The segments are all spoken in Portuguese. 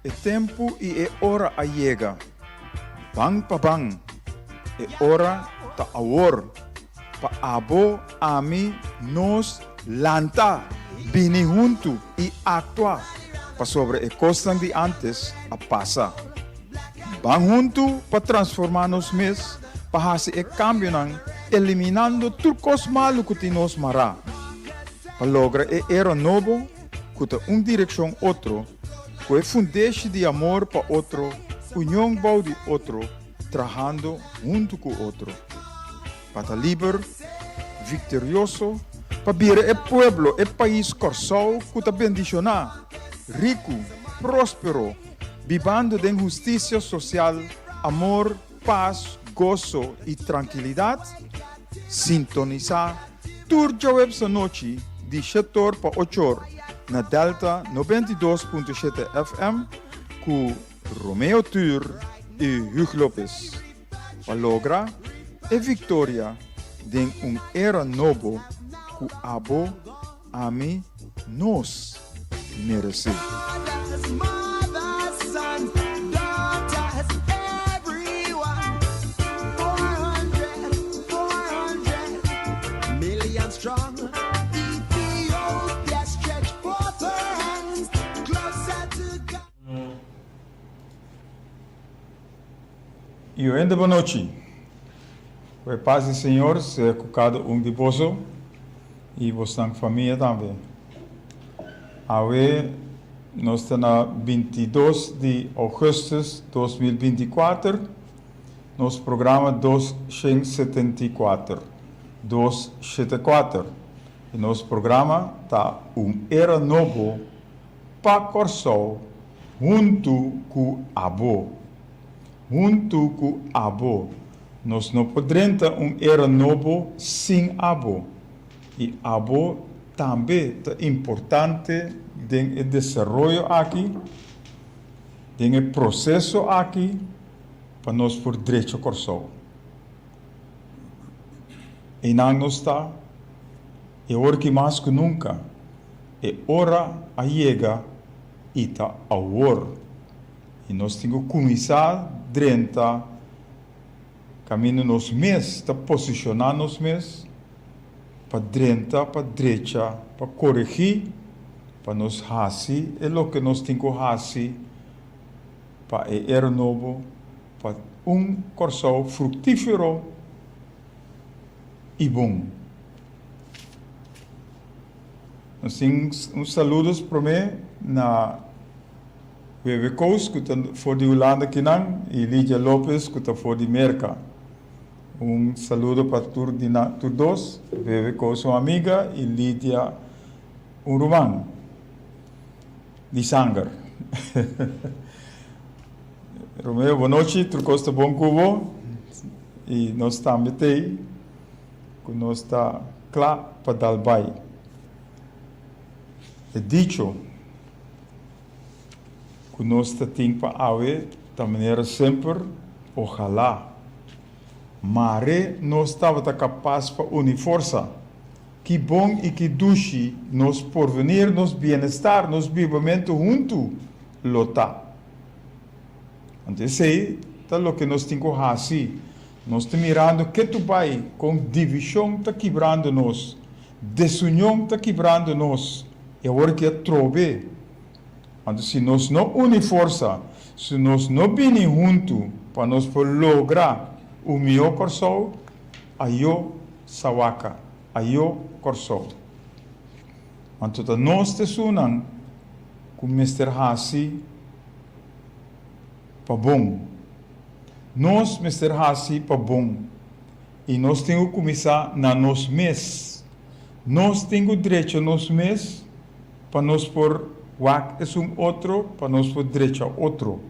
é tempo e é hora a chega. Bang pa bang, é hora ta awor. Pa abo, ami, nos, lanta, bini junto e actua. Pa sobre a costa de antes a passa. Bang junto pa transformar nos mes, pa hasi e cambio nang, eliminando turcos malo que nos mara. Pa logra e era novo, kuta direção outro, com a fundeixe de amor para outro, união bau de outro, trabajando junto com outro. Para liber, vitorioso, para vir o pueblo, o país corsal, kuta bendicionar, rico, próspero, vivendo de justiça social, amor, paz, gozo e tranquilidade, sintonizar, turja web sa noite, de 7 para 8 horas, na Delta 92.7 FM com Romeo Tur e Hugo Lopes. Palogra e Victoria de era novo que abo ami nos merece. E ainda boa noite. O paz do Senhor seja com cada de vocês e vossa família também. Hoje nós estamos na 22 de agosto de 2024, nosso programa 274. 274. E nosso programa está era novo para Corsol, junto com Abo. Junto com Abo. Nós não podemos ter era novo sem Abo. E Abo também é importante no desenvolvimento aqui, no processo aqui, para nós por direito Corsol. E não está, é hora que mais que nunca, é hora a chega e está a hora. E nós temos que começar a caminho nos meses, está posicionar nos meses, para direita, para direita, para corrigir, para nos fazer, é o que nós temos que fazer, para era novo, para corsol frutífero e bom. Nós temos saludos para mim na Bebe Kous, que está for de Holanda Kinan, e Lídia Lopes, que está for de Merca. Saludo para todos dois. Bebe Kous, uma amiga, e Lídia, romano de Sangar. Romeo, boa noite, tudo está bom cubo? E nós estamos aí, que nós está claro para dar bem. É dicho, que nós temos para awe da maneira sempre, ojalá. Mas nós estamos capazes para unir força. Que bom e que duche nos porvenir, nos bem-estar, nos vivimento junto, lota. Então, isso é o que nós temos que fazer. Nós estamos mirando que tu vai com divisão está quebrando nós, desunião está quebrando nós. E agora que é trove. Então, se nós não unir força, se nós não vinir junto para nós lograr o meu corsol, aí eu sawaka, aí eu corsol. Então, nós te sunam com Mr. Hasi para bom. Nós, Mr. Hasi, para bom. E nós temos que começar na nos mês. Nós temos direito nos mês para nós por wak é outro, para nós por direito a outro.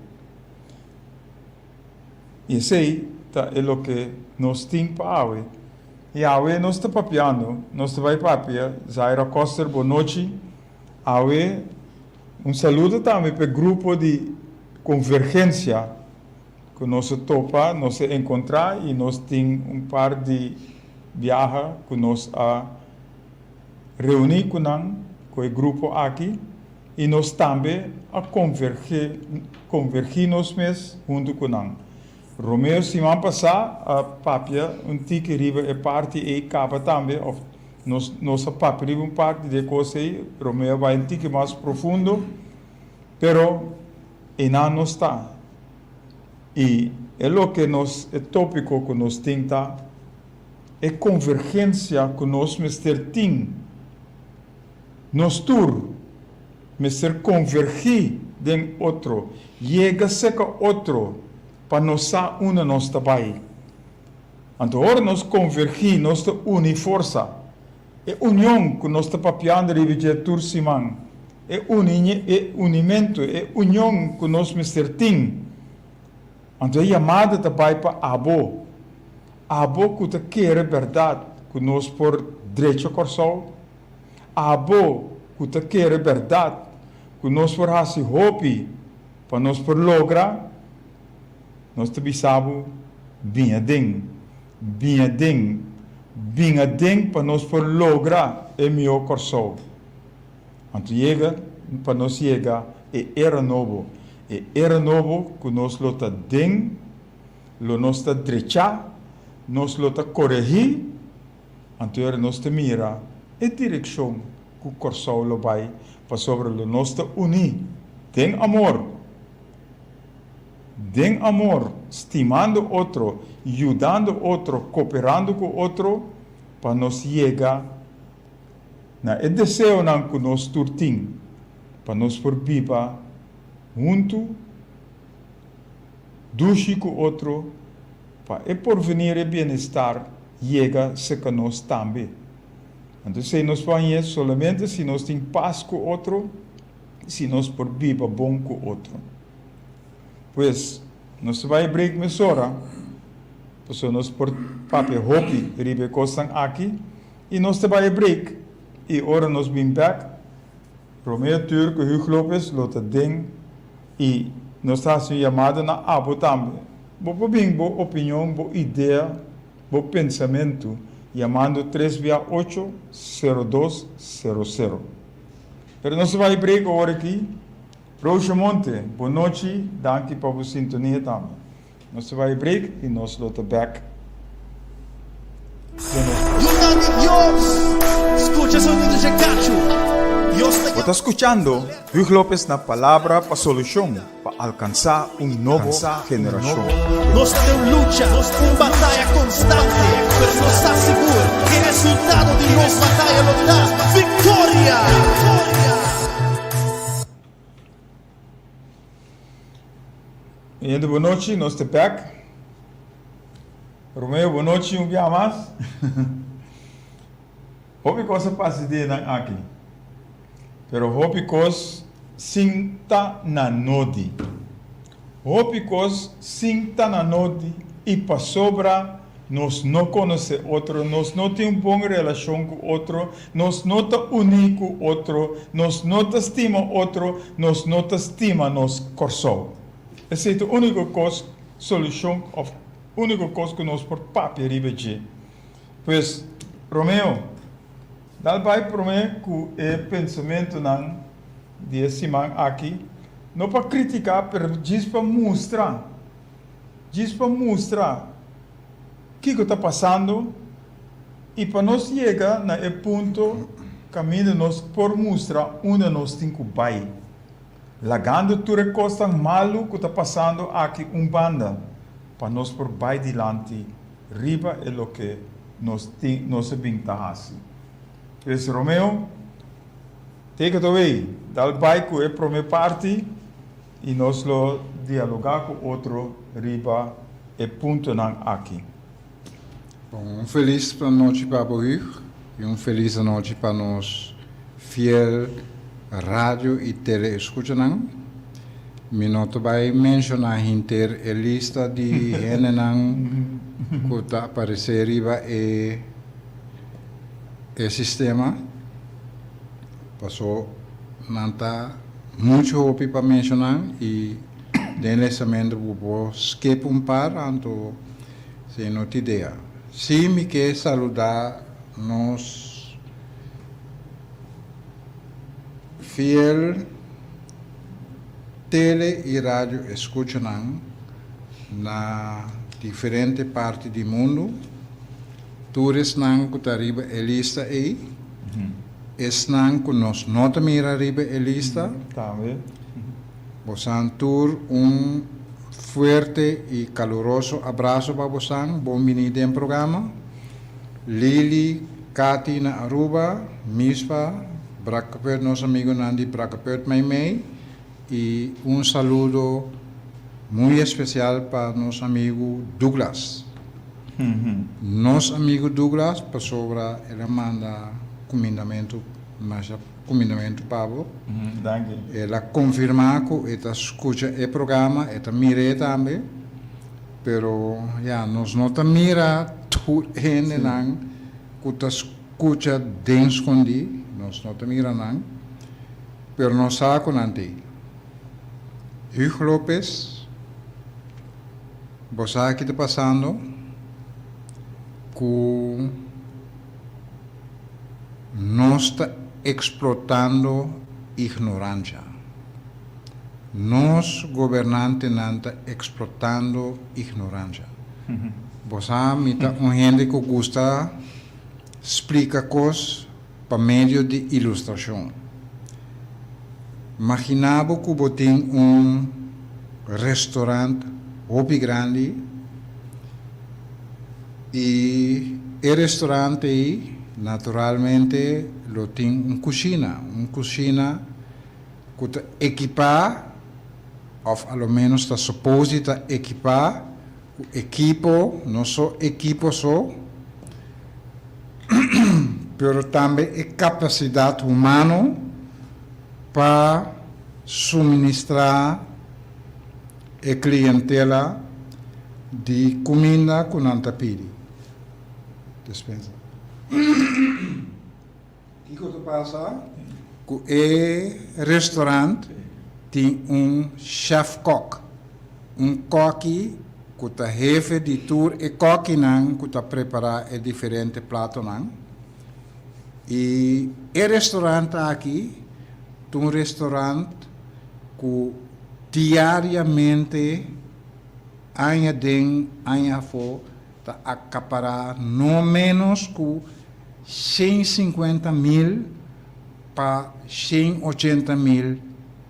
E isso aí é o que nós temos para hoje. E hoje nós estamos papiando, nós estamos papia, Zaira Costa, boa noite. Hoje, saludo também para o grupo de convergência que nós topa, nós encontrar e nós temos par de viagens que nós a reunir com o grupo aqui e nós também a convergir-nos junto com ele. Romeu, semana passada, a papia, tique riba é parte e capa também, nossa papia riba parte de coisa aí, Romeu vai um tique mais profundo, pero não está. E é o que é tópico que nós temos, é convergência que nós temos, nós tur, convergir de outro, chega a ser outro, para nós una nós também. Então, nós convergir, nós unir força. É união que nós estamos papiando de tur simão. É unimento, é união que nós temos. Então, a chamada também para abo. Abo que te quer verdade, que nós por direito coração. Abo que te quer verdade, que nós por hasi hopi, para nós por lograr, nós te bisabo bem adem, para nós por lograr é meu coração. Então chega, para nós chega era novo que nós lota den, lo nós te direita, nós lota corrigir, então nós te mira a direção que o coração lo vai para sobre lo nós te unir, den amor, estimando outro, ajudando outro, cooperando com outro, para nós chegar na desejo que nós turtim, para nós por viver junto, duche com outro, para e porvenir e bem-estar chega se que nós também. Então, se nós vamos somente se nós temos paz com outro, se nós por viver bom com outro. Pois, nós vamos abrir mesora, pois nós por papel hopi, ribe costan aqui, e nós vamos abrir, e ora nós vamos back, Romeu Turco, Hugo Lopes, Lota Ding, e nós estamos chamada na abo também. Boa opinião, boa ideia, bom pensamento, chamando 368-0200. Pero nós vamos abrir agora aqui. Rocha Monte, boa noite, danke para a sintonia também. Nós vamos abrir e nós vamos back. Você está escutando Hugo Lopes na palavra para solução, para alcançar nova geração. Nós temos luta, uma batalha constante, mas nós estamos seguros que o resultado de nossa batalha nos dá vitória. E boa noite, nós estamos back. Romeu, boa noite, dia mais. Houve coisa para se dizer aqui. Pero hopikos sinta na nodi. Hopikos sinta na nodi e para sobra nós não conhece outro, nós não temos boa relação com outro, nós não te unimos com outro, nós não te estima outro, nós não te estima nosso coração. Essa é a única coisa, solução, a única coisa que nós por papel ribeje. Pois, Romeu, dal vai para mim que o pensamento não de semana aqui não para criticar, mas diz para mostrar o que está passando e para nós chegar na ponto caminho nós por mostrar onde nós temos que vai. Lagando tudo coisa malo que está passando aqui banda para nós por vai dilante riba é o que nós vamos fazer. Pues Romeu, take it away. Dal bairro é para minha parte e nós lo dialogar com outro riba e ponto não aqui. Bom, feliz noite para o Hugo e feliz noite para nós fiel rádio e telescutanang. Minuto vai mencionar inter a lista de henenang que está aparecer riba e o sistema passou nanta muito hopi para mencionar e nesse momento vou skip par anto se não te ideia. Se me quer saludar nos fiel tele e rádio escutam na diferente parte do mundo. Todos não que arriba a lista aí. Estão que nós não mira arriba a lista. Também. Você tur fuerte e caloroso abraço para você. Bem-vindo ao programa. Lili, Kati na Aruba, Mispa, Bracapert, nosso amigo Nandi Bracapert Maimei. E saludo muito especial para nosso amigo Douglas. Nosso amigo Douglas, para sobra, ele manda comendamento, mas comendamento Pablo. Danke. Ela confirma que ele escuta o programa, ele mira também. Pero, nós não mira tudo gente não, que escuta dentro escondi, nós não mira não. Pero nós sabemos nanti. Hugo Lopes, você aqui está passando, que nós está explotando ignorância. Nós, governantes, não está explotando ignorância. Você mita gente que gosta explica coisas por meio de ilustração. Imaginava que você tem restaurante muito grande e o restaurante aí, naturalmente, tem uma cozinha que está equipada, ou pelo menos está suposta equipar, equipo, não só equipo só, mas também a capacidade humana para suministrar a clientela de comida que não está pedindo. Dispensa. O que passa? Que o restaurante tem chef-cook, coque que está jefe de tour e coque que está preparar diferentes pratos. E o restaurante aqui é restaurante que diariamente aña fo está acaparar no menos que 150.000 para 180.000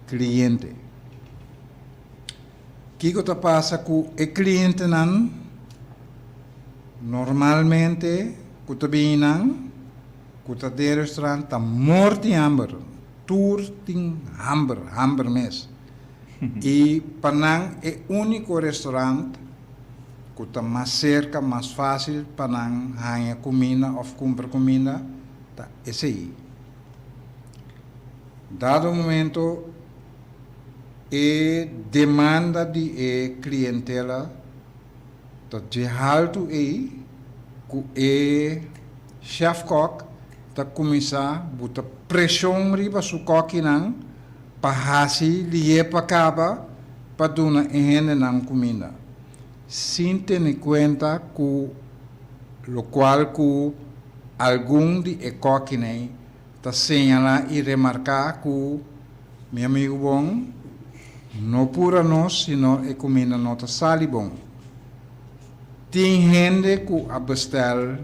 clientes. O que passa com o cliente normalmente que está bem que está de restaurante está morto de hambre, tour tem hambre mesmo. E Panang é o único restaurante que está mais cerca, mais fácil para não ganhar comida ou comprar comida, tá esse aí. Dado o momento, a demanda de clientela está de alto aí, que o chef-cook está começar a botar pressão riba su coque para assim lhe para acaba para dar a gente não comida. Sem ter em conta que o qual que algum de coque está señalar e remarcar que meu amigo bom não pura nós, senão a comida não está sali bom. Tem gente que abastel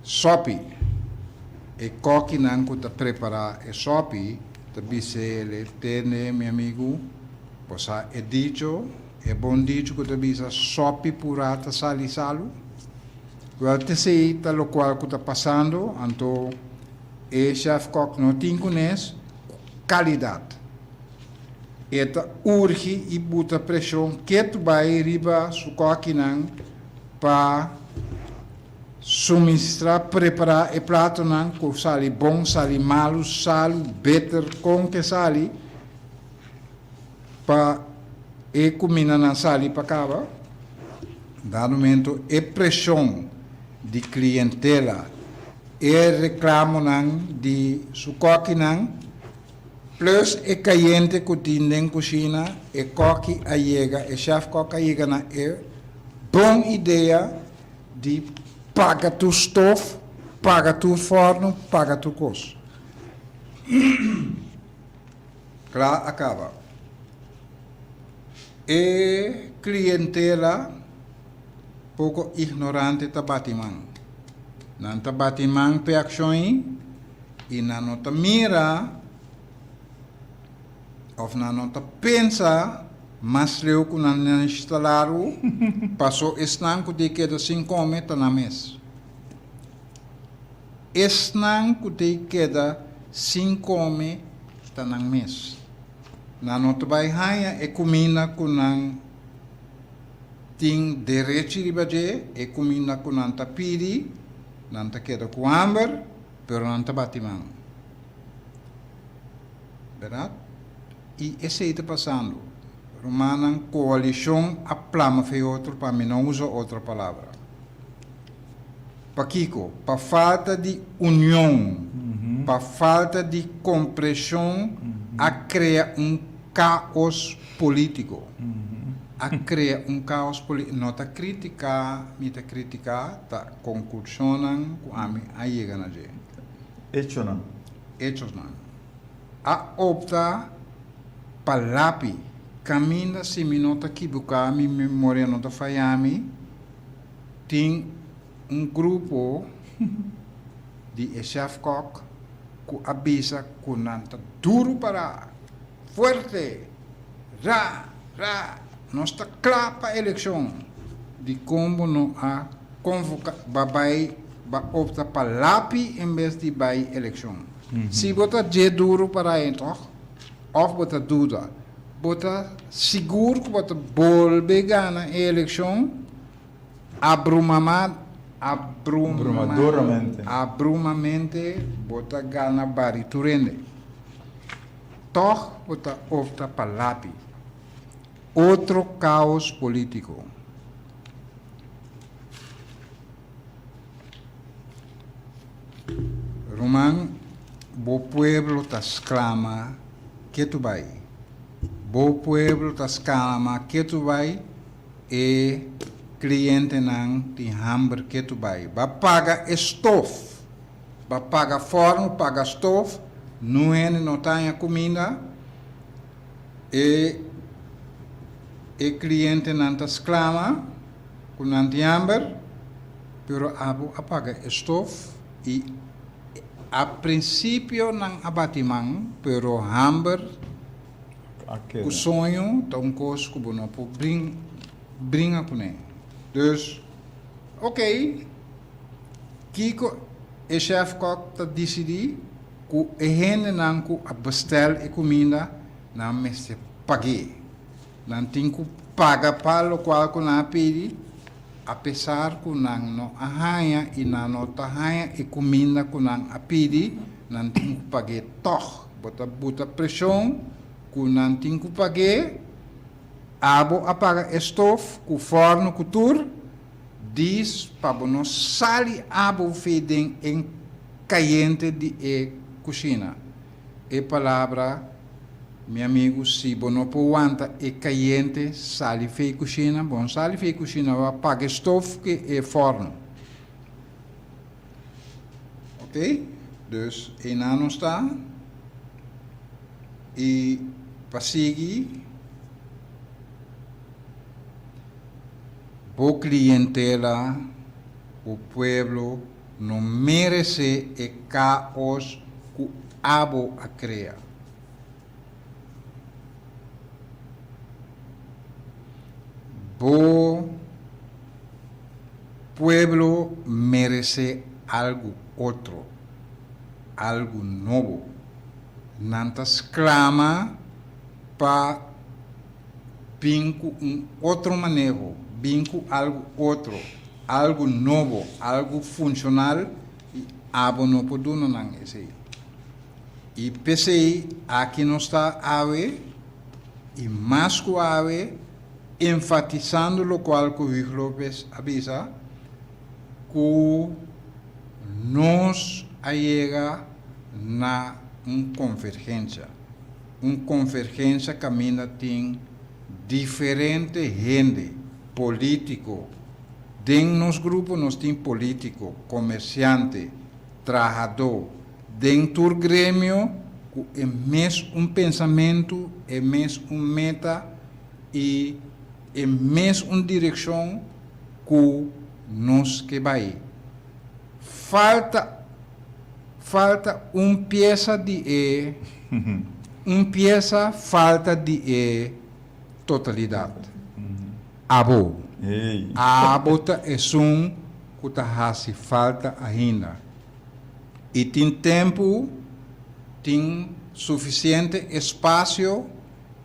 sopi. E coque não que está preparar a sopi, também ele tem meu amigo, você é dito, é bom dito que também sopi pura está sali salo. Well, te sei tá lo qual que está passando, então o chef cook não tem conhece qualidade. Eta urge e bota pressão que tu vai riba su coque não para suministrar, preparar o prato não com sali bom, sali malo, sal, better com que sali para e comida na sali para acaba. Dado momento e pressão de clientela e reclamo não de su coque não plus e cliente que tem na cozinha e coque a chega, e chef coque a chega na é bom ideia de paga tu stof, paga tu forno, paga tu coisa. Claro, acaba. E clientela pouco ignorante ta batiman. Nanta batiman pe aksyon e na nota mira of na nota pensa mas leu ku na instalaru passou esnan ku de queda 5 ta na mes. Esnan ku de queda 5 ta na mes. Na nota vai haya e kumina ku nang ting direito de baje e kumina ku nanta pidi nanta queda ku amber pero nanta batiman. Verdade? E esse está passando. Romanan coalição aplama foi outro, para mim não uso outra palavra. Para Kiko, para falta de união, para falta de compreensão, a criar caos político. A criar caos político. Não está criticar, me está criticar, está concursionando com a minha aí na gente. Hecho não. Hechos não. A opta palapi caminha se minota kibuka mi memória nota faiami tem grupo de Echafcock que avisa que nanta duro para forte ra não está claro para a eleição de como não a convocar babai ba opta palapi em vez de bai eleição. Se bota de duro para então of bota dúvida, bota seguro que bota volver ganhar a eleição abrumamente bota ganhar bariturende. Toch bota opta para lápis. Outro caos político. Roman, bo pueblo tas clama que tu vai. Bo pueblo tas clama que tu vai e cliente nang ti hambre que tu vai. Ba paga estof. Ba paga forno, paga estof. Não é não tem comida. E cliente nang tas clama com nanti hambre. Pero abo apaga estof e a princípio não abatimang, pero hamber, o sonho, então coisa que não pode brincar com ele. Dus, ok, Kiko e chef kok te decidi, que a gente não bestel e comida, não me se pague, não tem que pagar para o qual que não pedi. Apesar que não arranha e não arranha e comida que não apide, não tem que pagar toch. Bota pressão, que não tem que pagar, abo apaga estof, que forno, que tur, diz para não sair abo fedem em caliente de cozinha. E palavra, meu amigo, se não aguenta é caliente, sale fei cozinha, bom, sale fei cozinha, apaga estof que é forno. Ok? Dus, een ano está. E, para seguir, o clientela, o pueblo, não merece o caos que abo a criar. O pueblo merece algo outro, algo novo. Nantas clama para vinco outro manejo, vinco algo outro, algo novo, algo funcional e abo não pode não esse. E pensei aqui não está ave e mais que ave enfatizando lo qual que Luis López avisa que nos llega na convergência caminha tem diferente gente político dentro nos grupos nós tem político comerciante trabalhador dentro do grêmio é mesmo pensamento é mesmo meta e é mesmo uma direção que nós que vai. Falta peça de falta de totalidade. Abo. Ei. Abo é um que hace falta ainda. E tem tempo, tem suficiente espaço,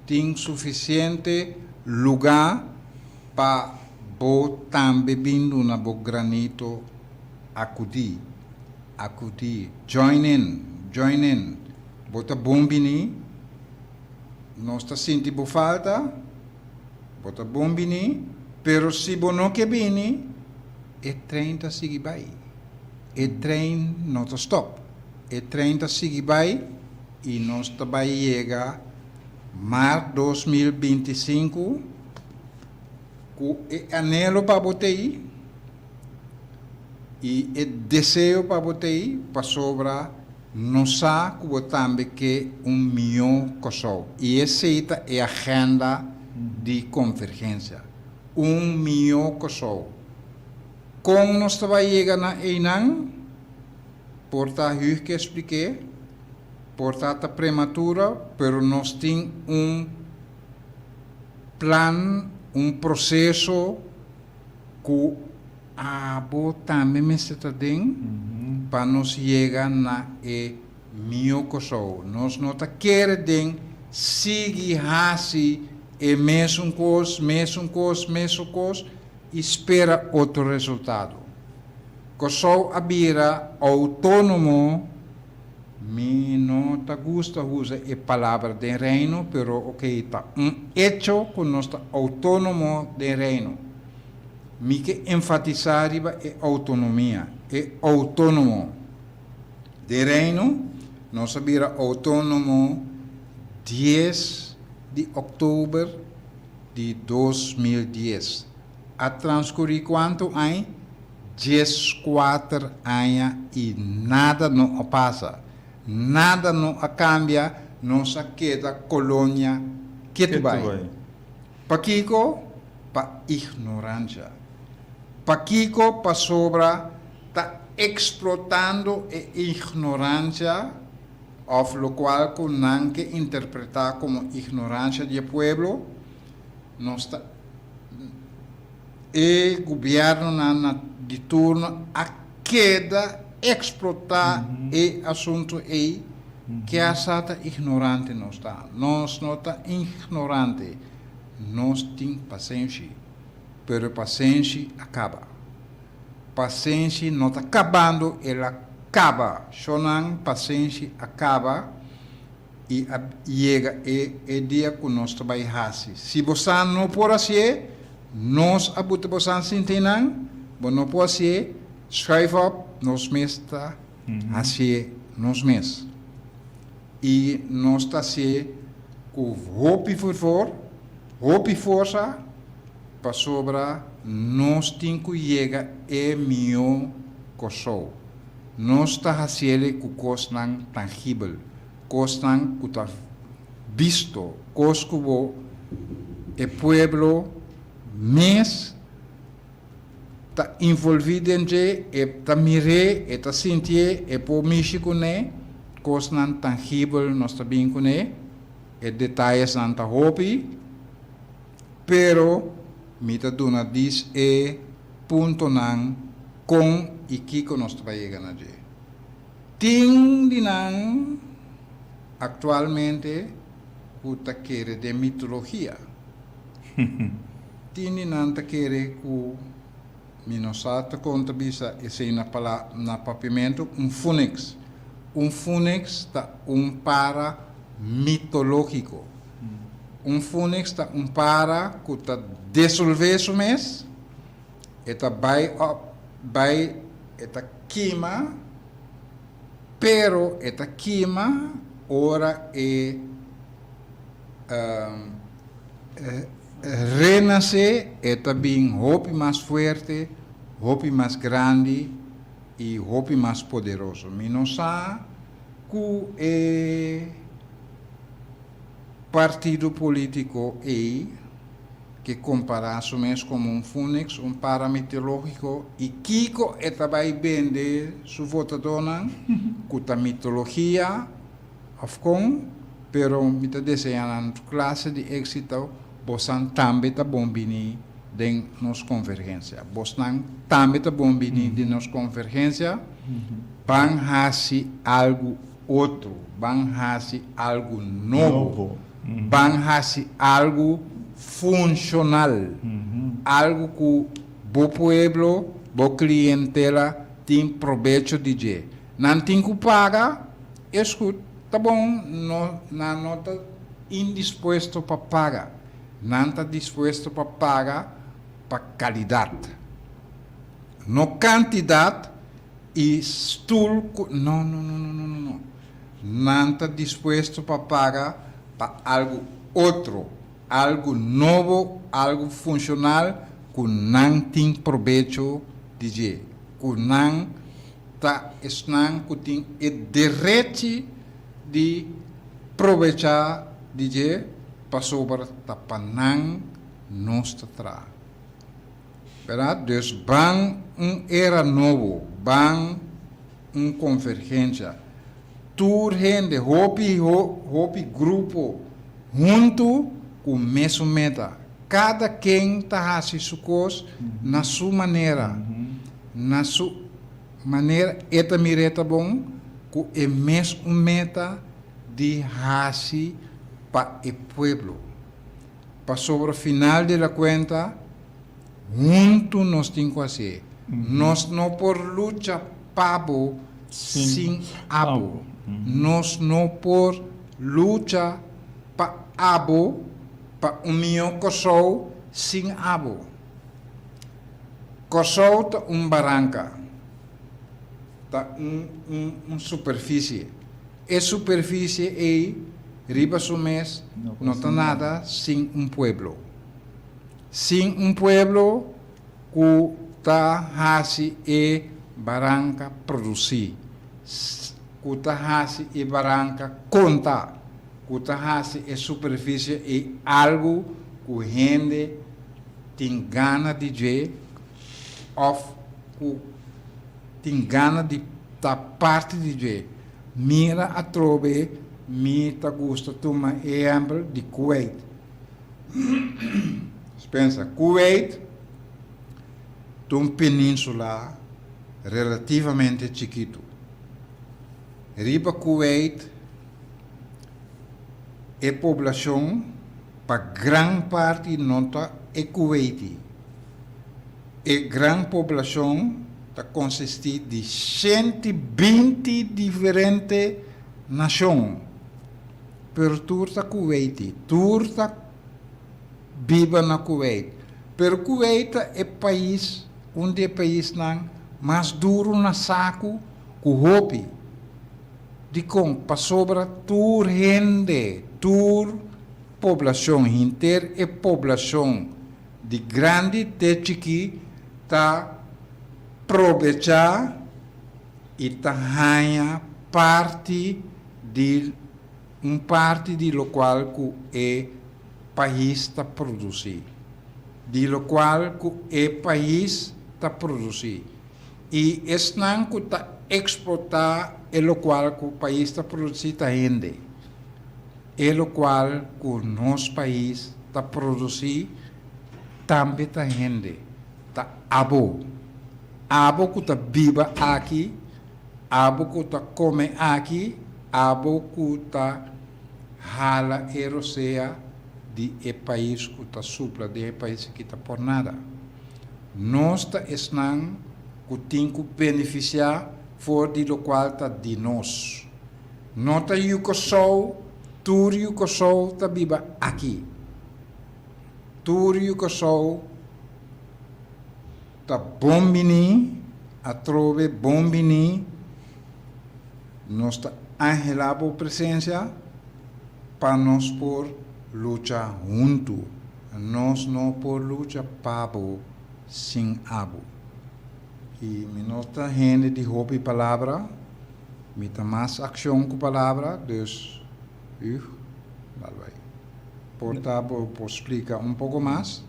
tem suficiente lugar para botar bebendo na bo granito acudir. Join in. Bota bombini, nós está sentindo falta, bota bombini, pero se você não quer bem, o trem está seguindo vai. O trem não está stop. O trem está seguindo vai e nós está vai chegar março 2025 com o anelo para botar aí e o desejo para botar aí para sobrar nós sabemos também que 1 milhão de pessoas. E essa é a agenda de convergência. 1 milhão de pessoas. Como nós vamos chegar na ENAN, portanto, que expliquei, portanto, prematura, mas nós temos plano, processo que também me está dando para nos chegar na milhão de pessoas. Nós não queremos seguir assim e mesmo coisa, e espera outro resultado. Que só abrir autônomo, me não gusta usar a palavra de reino, pero ok, está hecho que nós está autônomo de reino. Me que enfatizar a autonomia, autônomo de reino, nós abrir autônomo 10 de outubro de 2010. A transcorrer quanto anos? 14 anos e nada não passa, nada não cambia, nós queda colônia que tu vai. Para Kiko, para ignorância. Para Kiko, para sobra, está explotando a ignorância, of lo qual que não que interpretar como ignorância do povo, nós está e governo de turno a queda explotar e assunto que a sata ignorante não está. Nós não está ignorante, nós temos paciência, pero paciência acaba. Paciência não está acabando, ela acaba. Sonan paciência acaba e chega e dia que nós trabalhamos. Se você não for assim, nós abuta você sentinang, não pode ser, schrijf op, nós mesta, assim, nós mes. E nós está assim, com hope força, para sobra, nós temos que chegar a milhão de pessoas. Nós está assim, com coisas tangíveis, coisas que está visto, coisas que o povo mas está envolvido em que está mirando, está sentindo, por México né, coisas não tangíveis nós está bem com né, detalhes não está hopi, pero me está dando diz ponto não com e que nós está chegando a gente. Tem de não atualmente o que quer de mitologia. Tini nanta querer que minosata contabiliza esse na pavimento fúnix. Fúnix está para mitológico. Fúnix está para que está dissolver isso mês. Eta vai eta queima, pero eta queima ora renascer é também hope mais forte, hope mais grande e hope mais poderoso. Mas não sabe que partido político que comparação mesmo como um Phoenix, um paramitológico, e Kiko vai vender sua votadona com a mitologia, afcom, pero me está desenhando classe de êxito, bosan também está bombini de nos convergência. Bosan também está bombini de nos convergência, van hasi algo outro, van hasi algo novo, van hasi algo funcional, algo que o pueblo, a clientela tem proveito de je. Não tem que pagar, escuta, tá bom, não está indisposto para pagar, não está disposto para pagar para qualidade. No quantidade e stool, não. Não está disposto para pagar para algo outro. Algo novo, algo funcional, que não tem proveito de je. Que não está que tem o direito de aproveitar de je para sobre para não nos tra. Verdade? Dus van era novo, van convergência. Tur gente, hopi grupo, junto com mesmo meta. Cada quem está fazendo sua coisa na sua maneira. Na sua maneira, esta mireta bom, com a mesma meta de fazer para o povo. Para sobre o final da conta, juntos nós temos que fazer. Nós não por luta pabo sem abo. Nós não por luta para abo, para o meu coçou sem abo. Coçou tá barranca, tá superfície. E superfície é riba mês, não está nada sem pueblo. Sem pueblo que está fazendo e barranca produzir. Que está fazendo e barranca contar. Que é superfície é algo que gente tem gana de ver ou que tem gana de estar parte de ver. Mira a trove, mira gosta tomar exemplo de Kuwait. Pensa, Kuwait é uma península relativamente chiquito. Riba Kuwait a população, para grande parte, não é Kuwaiti. A grande população está consistida de 120 diferentes nações. Pero tudo está Kuwaiti, tudo está viva na Kuwait. Pero Kuwait é país, onde é país não mais duro na saco que o hopi. De como para sobre tur gente, tur população inteira e população de grande até chiqui tá aproveitar e tá ganha parte de parte de local que é país está produzir, de local que é país está produzir e esse não que está exportar é o qual que o país está produzindo ainda. É o qual que o nosso país está produzindo também está ainda. Está abo. Abo que está viva aqui, abo que está come aqui, abo que está hala erosea de é país que está supla de é país que está por nada. Nós está esnang que tem que beneficiar for de lo qual está de nós. Nota o que sou, tudo o que sou está viva aqui. Tudo o que sou está bombini, a trove bombini, nós está angelado a presença para nós por luta junto. Nós não por luta pabo sem abo. E me nota gente de hobby palavra, me dá mais ação com palavra, dus, lá vai. Portanto, vou explicar pouco mais.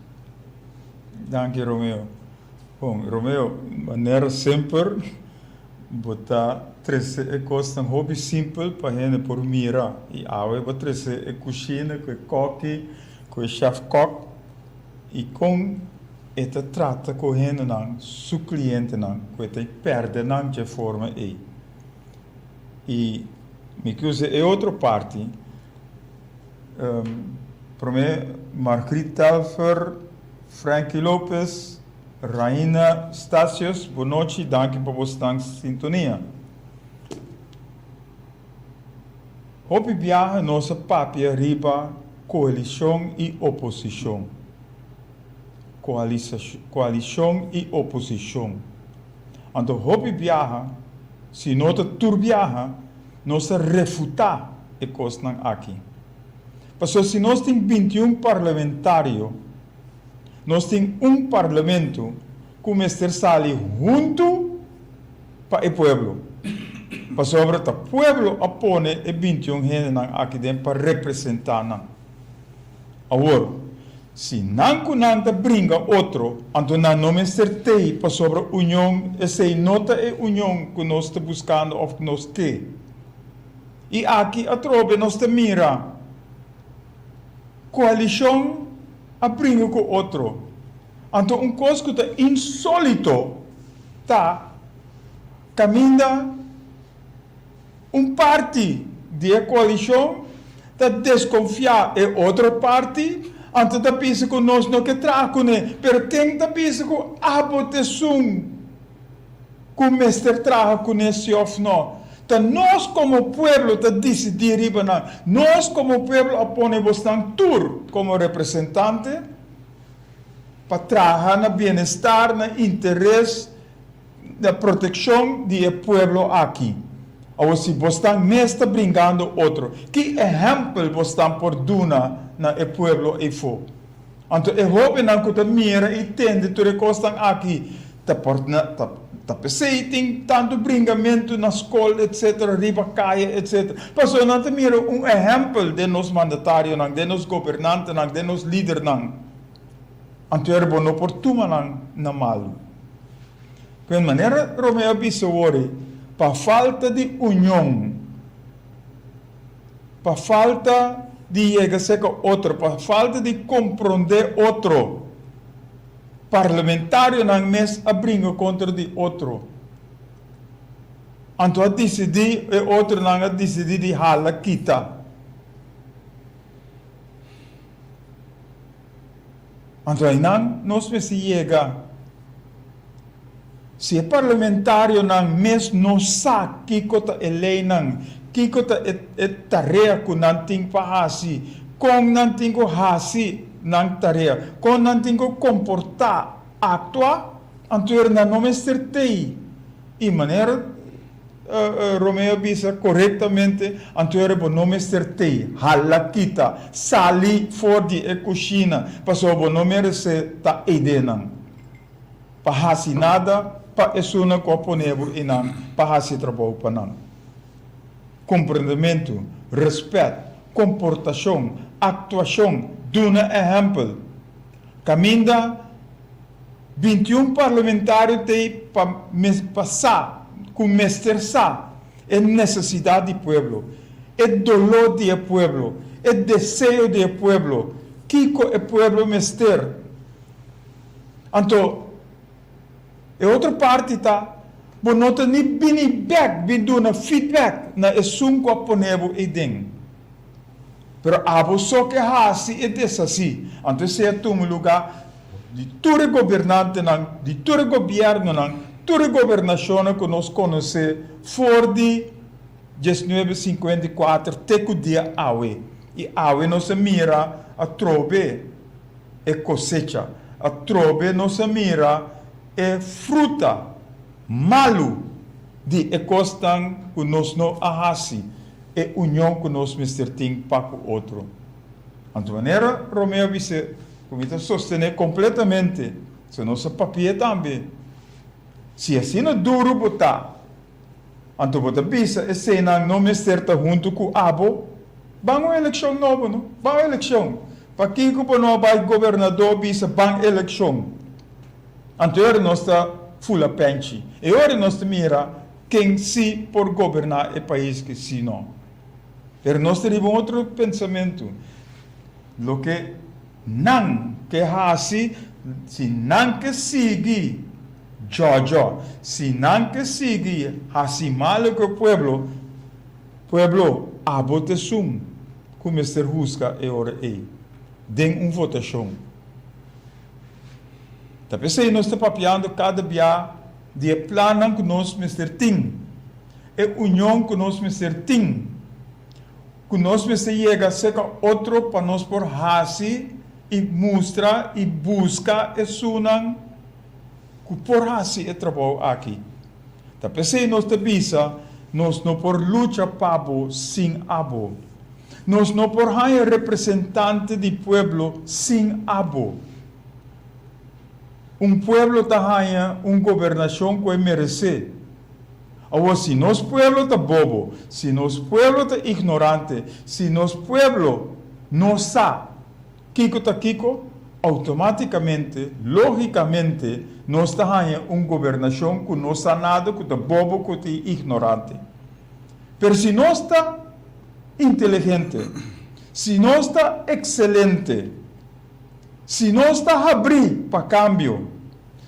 Dank je, Romeo. Bom, Romeo, maneira sempre, botar 13 costa um hobby simples para gente por mira. E awe botar 13 cozinha, com coque, com chef cock, e com esta trata com gente não, su cliente não, com esta perde não de forma aí. E me chiuse é outra parte. Para mim, Margarita Telfer, Frankie Lopes, Raina Stasios, boa noite, danke por vostra sintonia. Hopi viaja nossa papia riba coalição e oposição. Coalição e oposição. Então, hopi viaja, se nota tur viaja, nós refutar e coisas aqui. Porque se nós temos 21 parlamentários, nós temos parlamento que está sali junto para o povo. Para sobre o povo apone e 21 gente aqui dentro para representar. Agora, se não brinca outro, então não me certei para sobre a união, essa nota é a união que nós estamos buscando ou que nós temos. E aqui a trobe nós mira coalição a brinca com outro. Então, coisa que é insólito, caminha parte da coalição, desconfiar é outra parte, então pensa que nós não queremos trabalhar com ele, mas quem pensa que a votação que o mestre trabalha com esse ou não. Então, nós como povo decidimos, nós como povo aponemos tur como representante para trabalhar no bem-estar, no interesse, na proteção do povo aqui. Ou se você mesmo brincando outro, que exemplo você por duna na povo e for. Então, eu hope que você mira e tende tudo que aqui, tá tem tanto brincamento na escola, etc., riba caia, etc. Mas não te mira exemplo de nos mandatários, de nos governantes, de nos líderes. Então, é bom por tuma na malo. De maneira, Romeo Bissowori, para falta de união, para falta de chegar a outro, para falta de compreender outro, parlamentário não mes abringa contra de outro. Então a decidir e outro não a decidir de hala kita. Então não nós me se chega. Se é parlamentário não mes não sabe que cota lei não, que cota é tarefa que não tem para fazer, com não tem que fazer não tarefa, com não tem que comportar, actuar, então não me certei. E maneira Romeo bisa corretamente, então não me certei. Hala kita, sali fora de cozinha, passou não me rece ta ideia para fazer nada, para isso não componevo e não, para fazer trabalho para não. Compreendimento, respeito, comportação, actuação, duna exemplo. Caminda 21 parlamentares para passar, com mestressar, é necessidade do povo, é dolor do povo, é desejo do povo, que o povo mester. Então, e outra parte bom nota ni bini back, binduna feedback na esum ko ponevo idem. Pero abo só que hasi e desasi. Então se é um lugar de todo governante não, de todo governo não, toda governação que nós conhecemos for de 1954 teco dia awe. E awe não se mira a trobe e cosecha. A trobe não se mira é fruta malo de ecostan que nós não ahasi e união que nós tem para o outro. De maneira, Romeo disse, como sostener completamente, se nossa papia também. Se assim não duro botar, então você pensa, se não me certa junto com o abo, vamos a eleição nova, não? Vamos a eleição. Para quem que não vai governador, bisa, vamos a eleição. Anterior nós está fula penchi. E agora nós mira quem se por governar o país que se não. Pero nós temos outro pensamento. Lo que não que hasi, se não que sigue, Jojo, se não que sigue, hasi malo que o pueblo, abote sum, como Mr. Huska e ora ei. Den votação. Tapi se nós está papiando cada dia de plano que nós Mr. Ting, e união que nós Mr. Ting, que nós Mr. chega a ser outro para nós por hasi e mostra e busca e sunan que por hasi é trabalho aqui. Tapi se nós te bisa, nós não por luta pabo sem abo. Nós não por haya representante do pueblo sem abo. Pueblo haya governação que merece. Ou se nosso pueblo está bobo, se nosso pueblo está ignorante, se nosso pueblo não sabe Kiko está Kiko, automaticamente, logicamente, nós temos governação que não sabe nada, que está bobo, que está ignorante. Mas se nós está inteligente, se nós está excelente, se nós está abrir para cambio,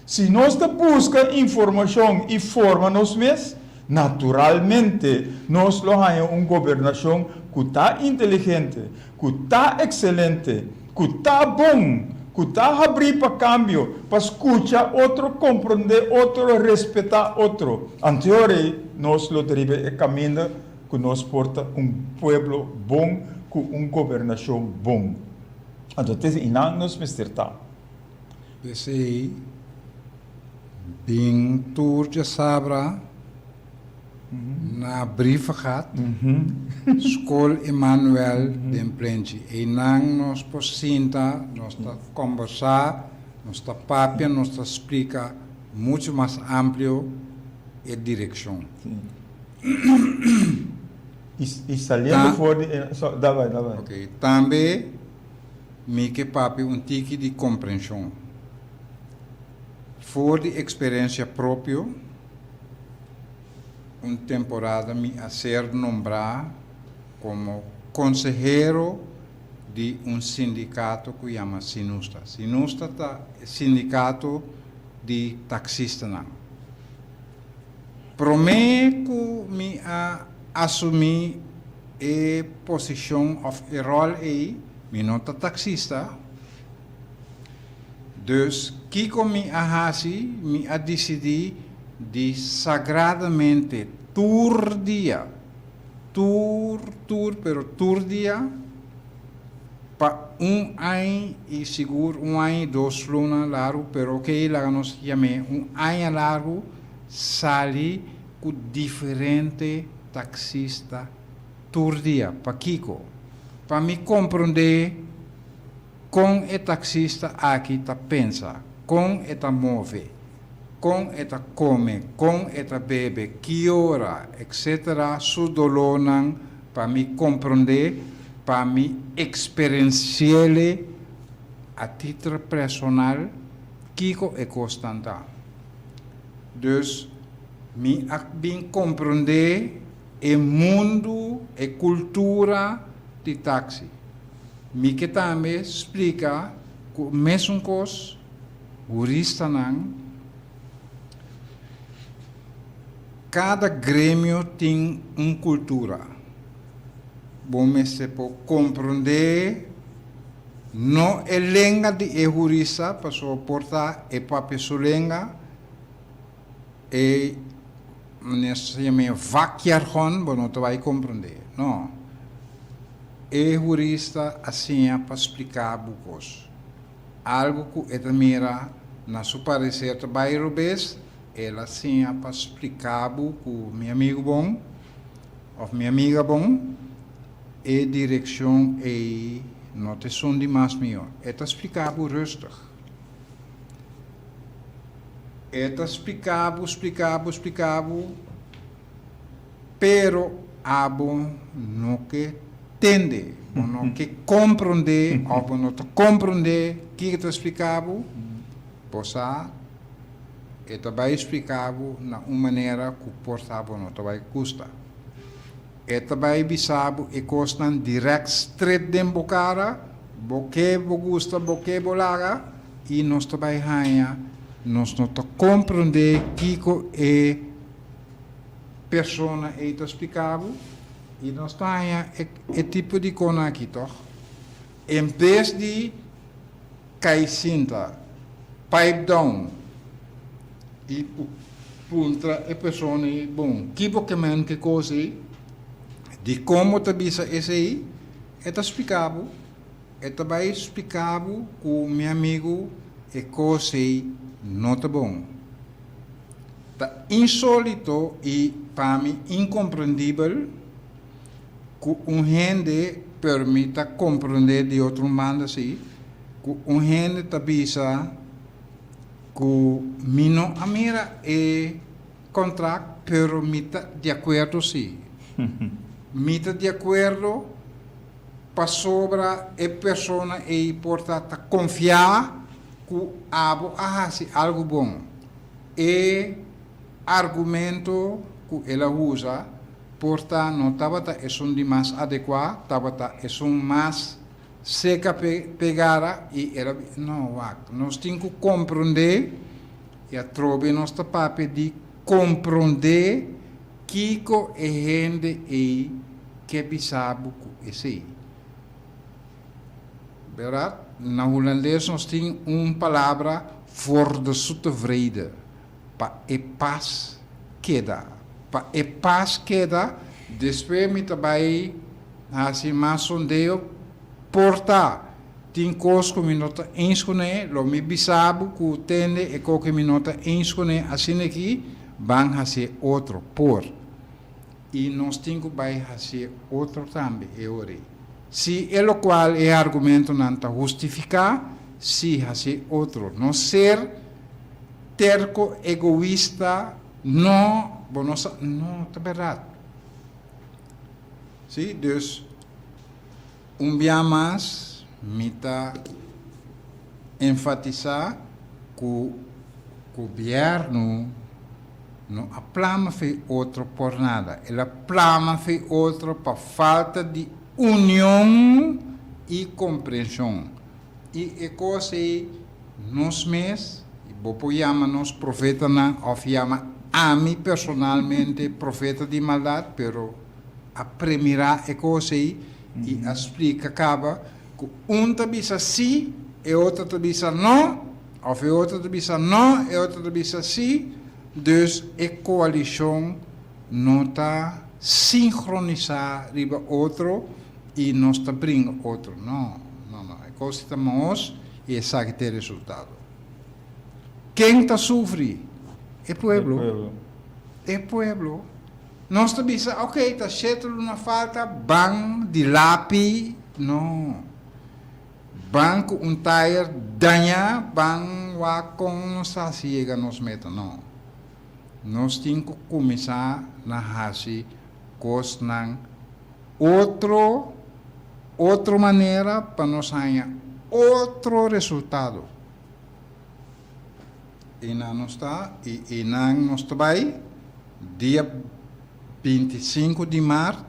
se nós está busca informação e forma nós mesmos, naturalmente, nós temos governação que está inteligente, que está excelente, que está bom, que está abrir para cambio, para escutar outro, compreender outro, respeitar outro. Anterior, nós lo derive caminho que nós porta pueblo bom, com governação bom. Então, inang nos misterta. Pensei, bem tour de sabra, na brief gaat, School Emmanuel de Plenty. E nang nos posinta, nos está conversar, nos está papia, nos está explica muito mais amplo e direção. E saliendo fora, vai. Ok, também me que papi tique de compreensão. For de experiência própria, temporada me a ser nombrado como consejero de sindicato que chama Sinusta. Sinusta é sindicato de taxistas. Prometo me a assumir a posição of a role aí, me não tá taxista. Dus Kiko me a hasi, me a decidir de sagradamente tur dia pa ano e seguro ano 2 lunas largo, pero que lá nos chame ano largo sali com diferente taxista tur dia pa Kiko para me compreender com o taxista aqui tá pensa, com eta move, com eta come, com eta bebe, que hora, etc. Sudolonan para me compreender, para me experienciar a título personal, Kiko é constante. Dus, me bem compreender o mundo, a cultura de táxi. Me que também explica que mesmo coisa, jurista não, cada grêmio tem uma cultura. Bom, se pode compreender, não é língua de jurista, para suportar é papel sulenga, e se chama vaquearron, bom, não vai compreender, não. É jurista assim para explicar bucos. Algo que é mira na sua parecer bairro bes, ela assim para explicar buco meu amigo bom, ou minha amiga bom, e direção e notação de mais melhor. É explicar bu rustig. É explicar bu, pero abo não que entende, não que compreender, ou não te compreender, que te explicava, possa Eta vai explicar na uma maneira que portava não vai custa. Eta vai bisabo e costan direct straight dem bocara, boque bogusta, boque bolaga e nós vai hanha, nós não compreender kiko e persona e explicava e nós hanha e tipo de cona aqui toch. Em vez de caicinta, pipe down e punta e persona e bom, tipo que man que coisa de como te bisa esse aí, eta explicava, eta vai explicava com meu amigo e coisa não tá bom. Tá insólito e para mim incompreendível que gente permita compreender de outro mundo assim, que gente te bisa que mino a mira e contrato, pero mita de acordo sim. Mita de acordo para sobra e persona e portanto confiar que abo assim algo bom. E argumento que ela usa, portanto não tabata é de mais adequado, tabata é mais seca pegada e era não nós temos que compreender e a trobe nossa papel de compreender que é gente e que bisabo que esse verdade na holandês nós temos uma palavra voor de zoete vrede para e paz queda para e paz queda depois me trabalhei assim mais sondeio porta tem coisas que me nota inscone lo me bisabo que tende e que me nota inscone assim aqui van fazer outro por e nós temos que vai fazer outro também é ori se é o qual é argumento não tá justificar se fazer outro não ser terco egoísta não tá verdade sim dus dia mais me tá enfatizar que o governo não aplama fez outro por nada. Ela aplama fez outro para falta de união e compreensão. E é coisa nós mesmos, e vou chamar nos profeta não, ou chama a mim personalmente profeta de maldade, pero a primeira é coisa e explica acaba que te bisa sim e outro te bisa não, ou outro te bisa não e outro te bisa sim. Dus a coalição não está sincronizada riba outro e não está brinca outro. Não. É coisa que estamos e sabe ter resultado. Quem está sofrendo? É pueblo. É pueblo. Nós está bisa, ok, está certo uma falta, bang, de lápis, não. Banco tire, danha, bang, com nossa ciega nos meta, não. Nós temos que começar a fazer coisas outra maneira para nós ganhar outro resultado. E não está, e não está vai, dia 25 de março,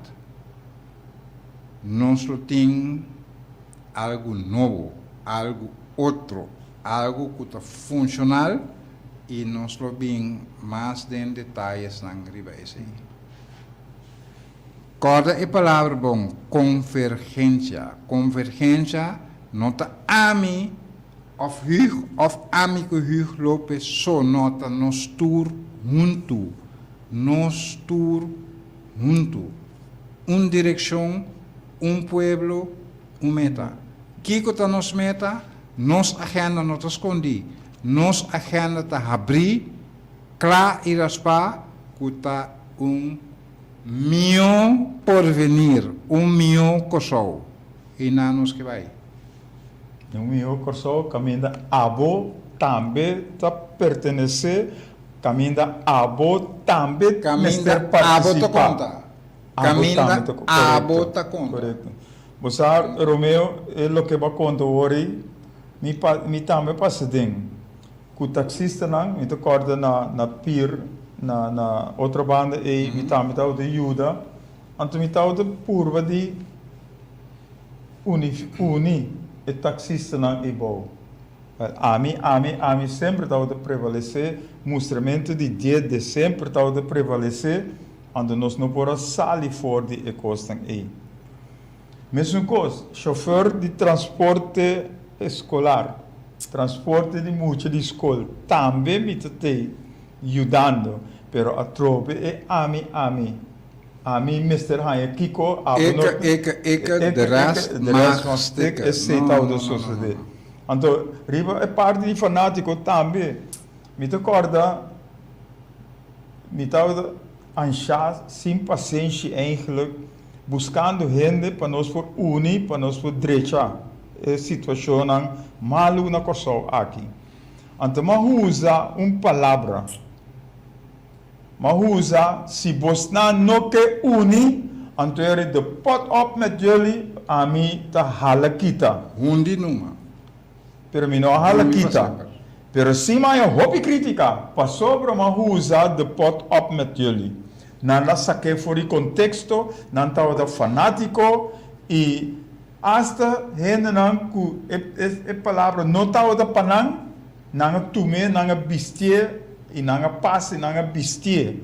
nós temos algo novo, algo outro, algo que está funcional e nós vemos mais de detalhes na ribeirinha. Cada é palavra bom, convergência. Convergência nota ami of ami que Hugo Lopes só nota nos tour junto. Direção, pueblo, meta. Kiko tá nos meta, nos agenda não tá escondi. Nos agenda tá abrir, claro e raspar, que tá milhão por venir, milhão corsou. E não nos que vai. Milhão corsou, caminha abo também tá pertencer, caminha abo também caminha abo tá conta. Caminha abo tá conta. Correto. Você Romeo é o que vai contar hoje, me também passa dentro. o taxista não, me acorda na pier, na outra banda e me tá de ajuda, então me tá de curva de uni e taxista não é bom. A mim sempre está de prevalecer, mostramento de dia de sempre está de prevalecer, onde nós não podemos sair fora de costas aí. Mesma coisa, chauffeur de transporte escolar, transporte de muita de escola, também me está ajudando, pero a tropa é a mim, Mr. Haya Kiko, de ras mas é tal da sociedade. Então, riba é parte de fanático também. Me recorda, me estava ansiar, sem paciência, eigenlijk, buscando gente para nós for unir, para nós for direita. É situação malu na coisa aqui. Então, mas usa palavra. Mas usa, se você não quer unir, então é de pot op met jullie, a mim tá halakita. Hundi numa. Pero mi no hala kita. Pero si ma eu hobby critica, pa sobra ma usa de pot op met jullie. Nanda saque fora de contexto, nanda da fanático e hasta gente não ku é palavra não tá da panang, nanga tume, nanga bistie e nanga passe, nanga bistie.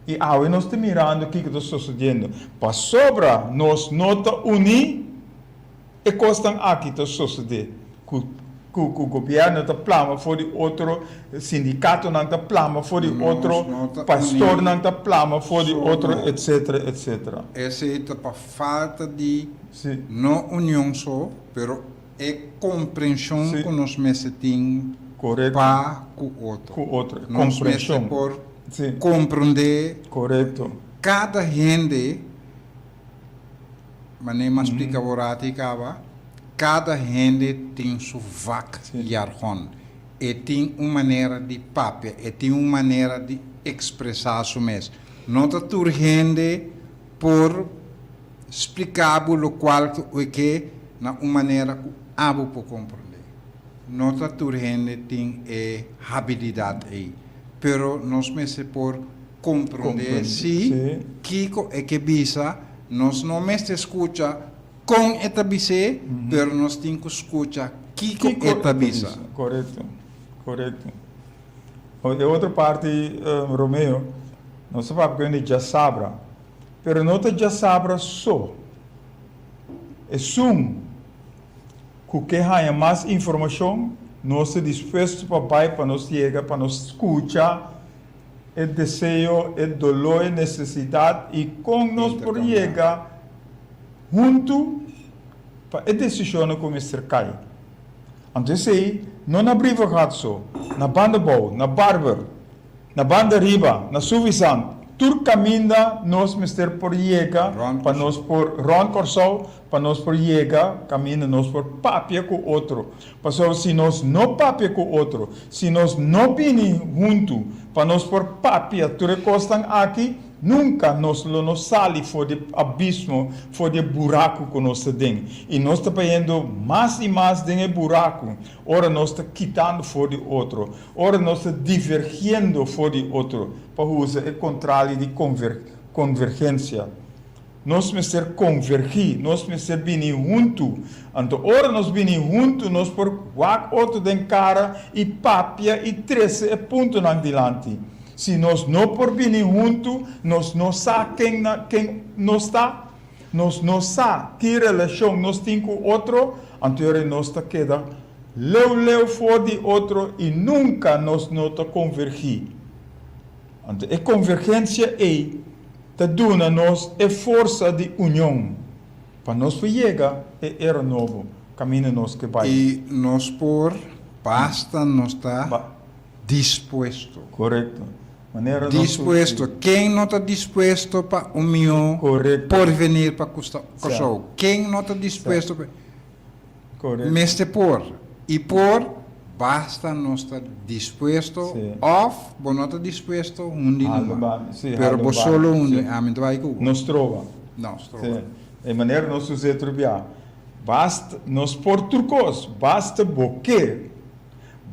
E ao nós te mirando o que está sucedendo. Pa sobra nós nota uni e costam aqui está sucedendo. O governo está plama for de outro, sindicato não está plama for de outro, pastor não está plama for de outro, etc, etc. Essa é a falta de não união só, pero é compreensão que nós meses temos para o outro. Com outro, nós compreensão. por compreender. Correto. Cada gente, mas nem mais explica a cada gente tem sua vaca e jargão. E tem uma maneira de papel, e tem uma maneira de expressar isso mesmo. Não está tudo gente por explicar o qual que na uma maneira que abo por compreender. Não está tudo gente tem habilidade aí. Pero nós mesmo por compreender se Kiko é que bisa, nós não mesmo escuta com esta bise, pero nós temos que escutar Kiko esta bisa. Correto, correto. De outra parte, Romeo, nós sabemos que a gente já sabe, pero não já sabe só. É que há mais informação, nós estamos dispostos para nós chegar, para nós escutar o desejo, o dolor, a necessidade e com nós por chegar junto para a decisão como Mr. Kai. Então, sei, não na briva só, na banda boa, na barber, na banda riba, na suvisão, tur caminha nós Mr. por chegar, para nós por Ron Corsol, para nós por chegar, caminha nós por papia com outro. Porque se nós não papia com outro, se nós não vinimos junto, para nós por papia, tu recostam aqui, nunca nós não saímos fora do abismo, fora do buraco que nós temos. E nós estamos indo mais e mais dentro do buraco. Ora nós estamos quitando fora do outro. Ora nós estamos divergindo fora do outro. Para usar o contrário de convergência. Nós precisamos ser convergir, nós precisamos vir junto. Então, ora nós vinimos junto, nós por outro de cara e papia e 13 pontos adiante. Se nós não por vir junto, nós não sabemos quem nós está, nós não sabemos que relação nós temos com o outro, então nós está queda leu fora de outro e nunca nós não está convergir. Então, a convergência é te dona nós a força de união para nós chegar e era novo caminho nós que vai e nós por basta nós está disposto correto maneira disposto quem não está disposto para união por vir para costa quem não está disposto correto mestre por e por basta não estar disposto ou não está disposto onde não pero por solo onde a mim vai com nós trova de maneira nós usar trobiar basta nós por turcos basta boque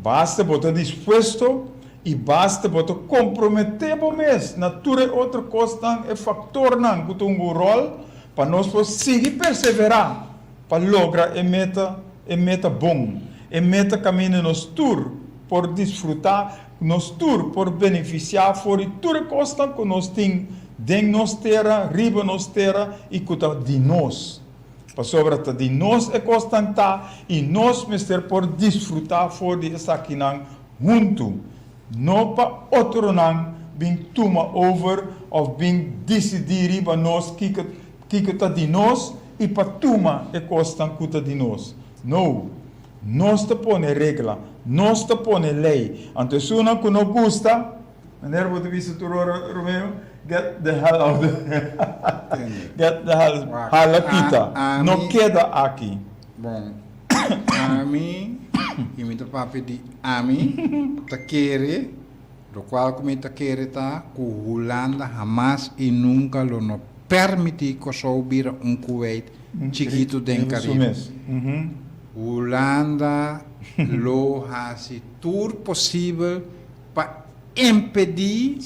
Basta botar dispuesto e basta botar comprometer mes. Natura outra coisa é factor não que tem um rol para nós seguir perseverar para lograr a meta bom, a meta caminho nos tour por desfrutar, nos tour por beneficiar, for tudo coisa que nós tem dentro nos terra, riba nos terra e que está de nós. Para sobre de nós é constante e nós mister por desfrutar for de essa aqui junto. Não para outro não bem toma over ou bem decidir para nós que está de nós e para toma é constante que está de nós. Não. Nós te põe regra, nós te põe lei. Então se não que não gosta, maneira você visa tu Romeo, get the hell out of get the hell halapita. Não queda aqui. Bom, a mim, e me papi de a mim, te querer, do qual como te querer tá, que Holanda jamás e nunca lo não permitir que subir Kuwait chiquito dentro do Caribe. Holanda lo hace tudo possível para impedir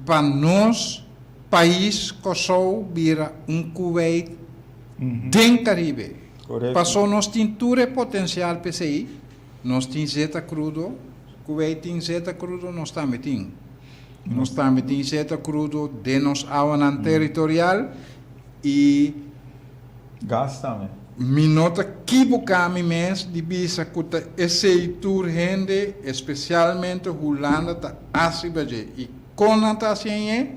para nós país que subir Kuwait dentro do Caribe. Passou nós tem todo o potencial PCI, nós tem zeta crudo, Kuwait tem zeta crudo, nós também tem. Nós também tem zeta crudo de nos área territorial e gás também. Minota equivocame mês de bisa que esse tour rende, especialmente Holanda tá asibaje e com a taxinha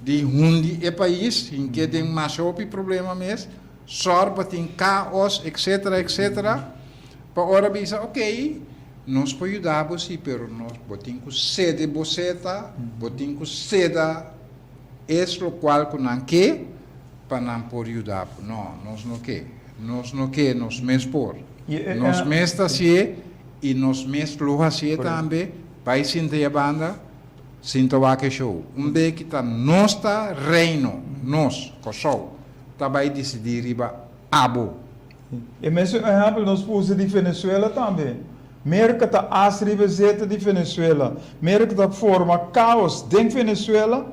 de hundi é país em que tem mais problema mês, sorba tem caos, etc, para hora bisa, ok, nós podemos ajudar você, pero nós botamos com sede boceta, botamos com seda, é o qual que não quer, para não poder ajudar, não, nós não quer. Nós não quer, nós mesmos por. Nós mesmos assim e nós mesmos lo assim também, vai sentir a banda, sinto o show. Dia que está nosso reino, nós, com show, tá vai decidir riba abo. E mesmo exemplo nós puse de Venezuela também. Merca tá as riba zeta de Venezuela, merca tá forma caos dentro Venezuela,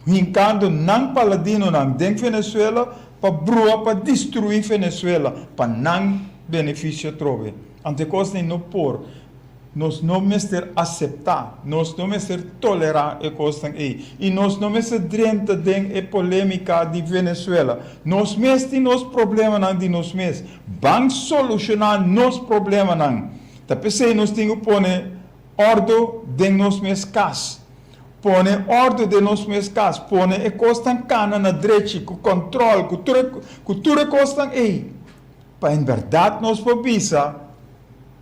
hincando não paladino não dentro Venezuela. Para brua, para destruir Venezuela, para não benefício trove. Ante coisa não por, nós não mestre aceitar, nós não mestre tolerar a coisa aí, e nós não mestre drenta den a polêmica de Venezuela. Nós mestre nos problema não de nós mesmos, vamos solucionar nos problema não. Tapi se nós temos que pôr ordem de nós mesmos casos. Põe ordem de nós mesmos casos, põe a costa cana na direita, com controle, com tudo costa aí. Para em verdade nós pobisa,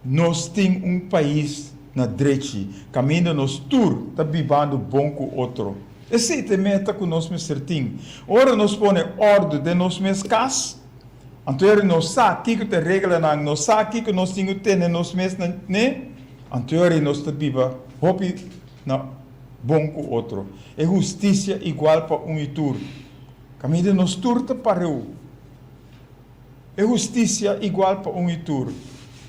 nós temos país na direita, caminho nos tour, está vivendo bom com outro. Essa é a meta que nós mesmos temos. Ora nós põe ordem de nós mesmos casos, então nós sabemos que a regra não, nós sabemos que nós temos que ter nós mesmos, né? Então nós está viva, hope na bom com outro. É justiça igual para e tur. Caminho nos turta para o. É justiça igual para e tur.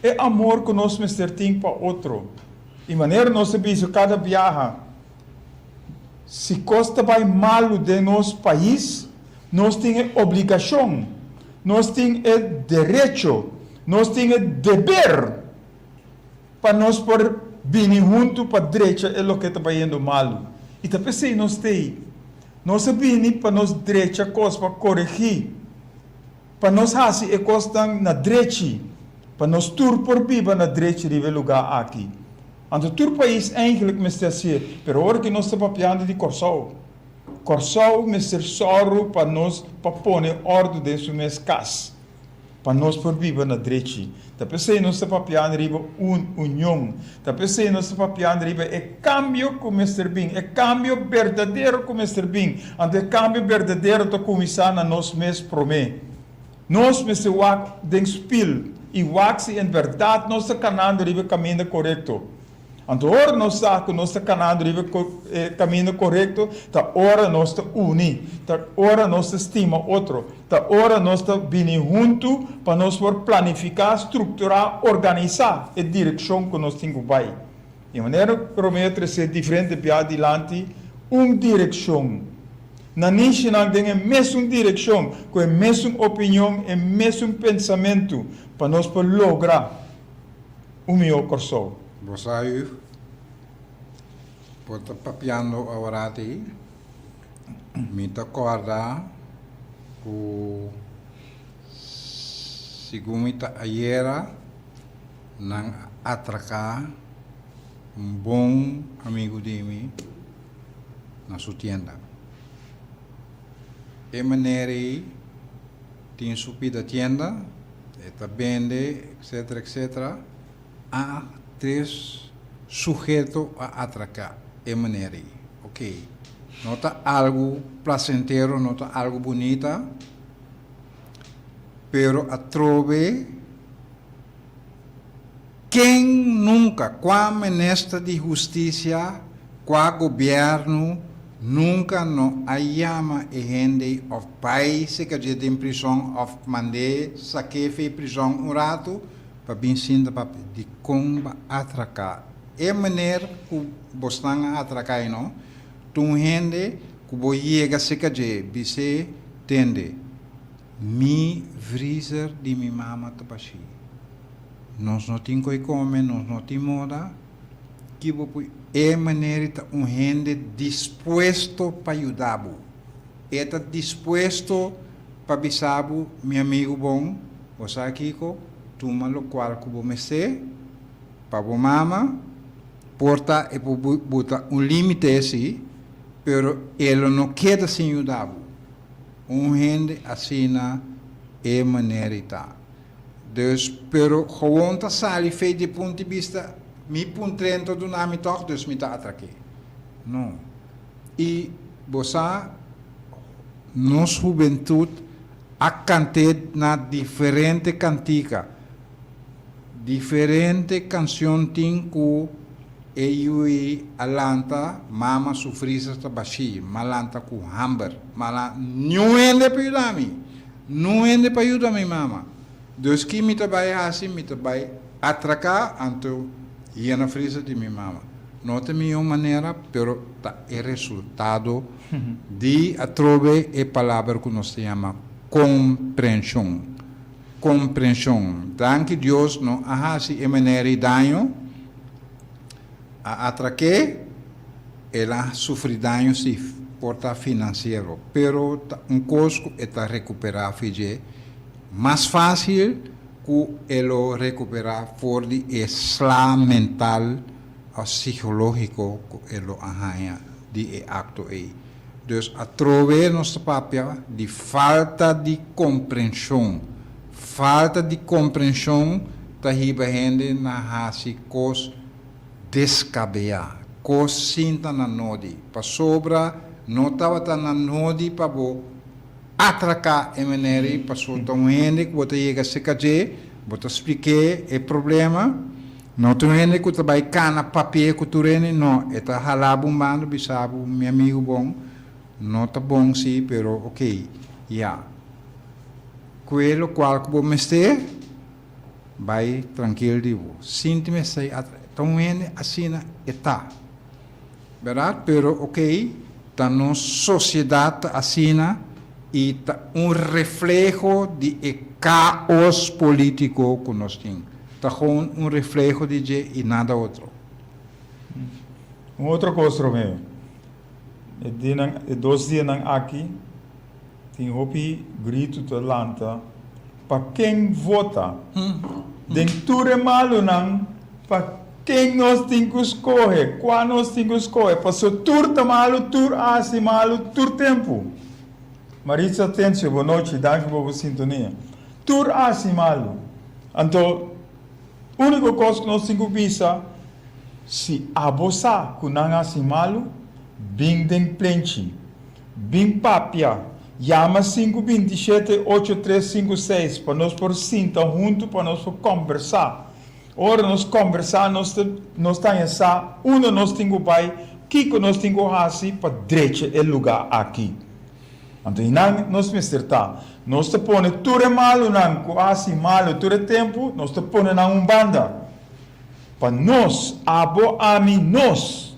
É amor que nós temos para outro. E maneira nós sabemos cada viaja. Se costa vai mal de nosso país, nós temos obrigação, nós temos direito, nós temos dever para nós por vir junto para a direita é o que está indo mal. E também se nós temos, nós vimos para nós direita coisa para corrigir, para nós fazer a coisa na direita, para nós tur por viva na direita de lugar aqui. Então, todo país eigenlijk mestre assim, pero agora que nós estamos papiando de Corsol mestre sorro para nós, para pôr ordem dentro das casas, para nós por viva na direita. Tapi se nós estamos papiando riba união, tapi se nós estamos papiando riba é cambio com mestre bem, é cambio verdadeiro com mestre bem, ante cambio verdadeiro to começar na nós mesmos promê. Nós mestre wak den spil, e wak se em verdade nós está canando riba caminho correto. Agora nós está com nosso canal caminho correto, tá hora nós está unir, tá hora nós estima outro, tá hora nós está vir junto para nós for planificar, estruturar, organizar a direção que nós temos vai. De maneira prometer ser diferente para adiante, direção. Na nacional tem a mesma direção, com a mesma opinião, e mesmo pensamento para nós por lograr o meu coração. Você pode papiando agora aí, me acorda que segundo ayer não atracar bom amigo de mim na sua tienda. E maneira tem subida tienda, está vende, etc. A três sujeito a atracar. E maneira, ok. Nota algo placentero, nota algo bonita, pero atrove quem nunca, qual ministro de justiça, qual governo, nunca no ayama e gente of país que já tem prisão of mandei saque prisão rato para bem sinta para de como atracar é maneira que bostanga atracar não tu gente que boiega se que já bise tende mi freezer de mi mama tapashi nós não tem coi come nós não tem moda que é maneira gente disposto para ajudar. Está disposto para avisar meu amigo bom, você aqui, tu malo qual que você me sei, para você mama, porta e botar limite assim, pero ele não quer sem ajudar. Gente assim é maneira. Dus, pero gewoon te sali feito de ponto de vista mi puntrento do nome toch, dus mi ta atraque. Não. E você, nos juventude, a cante na diferente cantica. Diferente canção tem que e alanta, mama sufrisa ta baixi, malanta com hamber, malanta, não ende para ajudar mi. Não ende para ajudar mi mama. Dus que mi ta vai assim, mi ta vai atracar, então e na frisa de minha mama. Não tem nenhuma maneira, pero é resultado de atrove a palavra que nós chamamos compreensão. Compreensão. Danke Deus não há se maneira de dano, a atraque, ela sofre dano se porta financeiro, pero custo é recuperar fije mais fácil que ele recuperar por de esla mental ou psicológico que ele arranha de acto aí. Dus através nosso papel de falta de compreensão tá riba gente na hasi cos descabear, cos sinta na nodi, pa sobra não tava na nodi pa bo atracar e maneira para soltar gente que você chega a se cair, você explique o problema, não tem gente que você vai cana papel que tu rene, não, é halabo mano bisabo, meu amigo bom, não tá bom sim, pero ok, yeah. Quello qual que você vai tranquilo de você, sinta-me sei, então gente assim está, verdade? Pero ok, tá na sociedade assim e reflejo de caos político que nós temos. Está com reflejo de e nada outro. Outra coisa, Romeu. É 2 dias aqui, tem hopi grito de lanta, para quem vota. Dentro é malo não, para quem nós temos que escolher, qual nós temos que escolher, para se tur malo, tur assim malo, tur tempo. Maritza Tencio, boa noite, danke por sintonia. Tur assim malo. Então, a única coisa que nós temos que pensar, se abossar com não assim malo, bem den plenchi, bem papia, chama 527-8356, para nós por sinta junto, para nós por conversar. Ora nós conversar, nós estamos nós temos pai, que nós temos assim para direito o lugar aqui. Então, nós misterta, nós te põe tudo malo, não, assim malo, todo tempo, nós te põe na banda. Para nós, nós,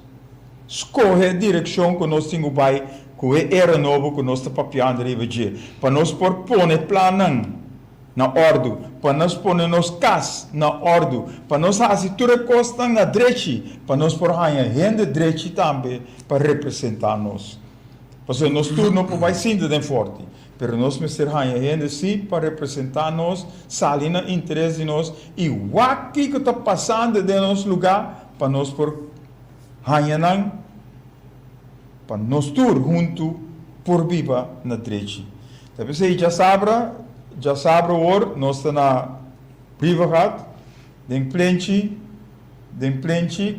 escolher a direção que nós temos pai, que era novo, que nós te papiando de para nós pôr plano na ordem, para nós pôr nos cas na ordem, para nós fazer tudo costa na direita, para nós pôr a gente direita também, para representar nós. Porque nós tudo não vai ser de forte, mas nós precisamos a gente sim para representar nós, sair no interesse de nós, e o que está passando de nosso lugar, para nós pôr a gente, para nós todos juntos, por viva na direita. Então, você já sabe hoje, nós estamos na privada, den plente,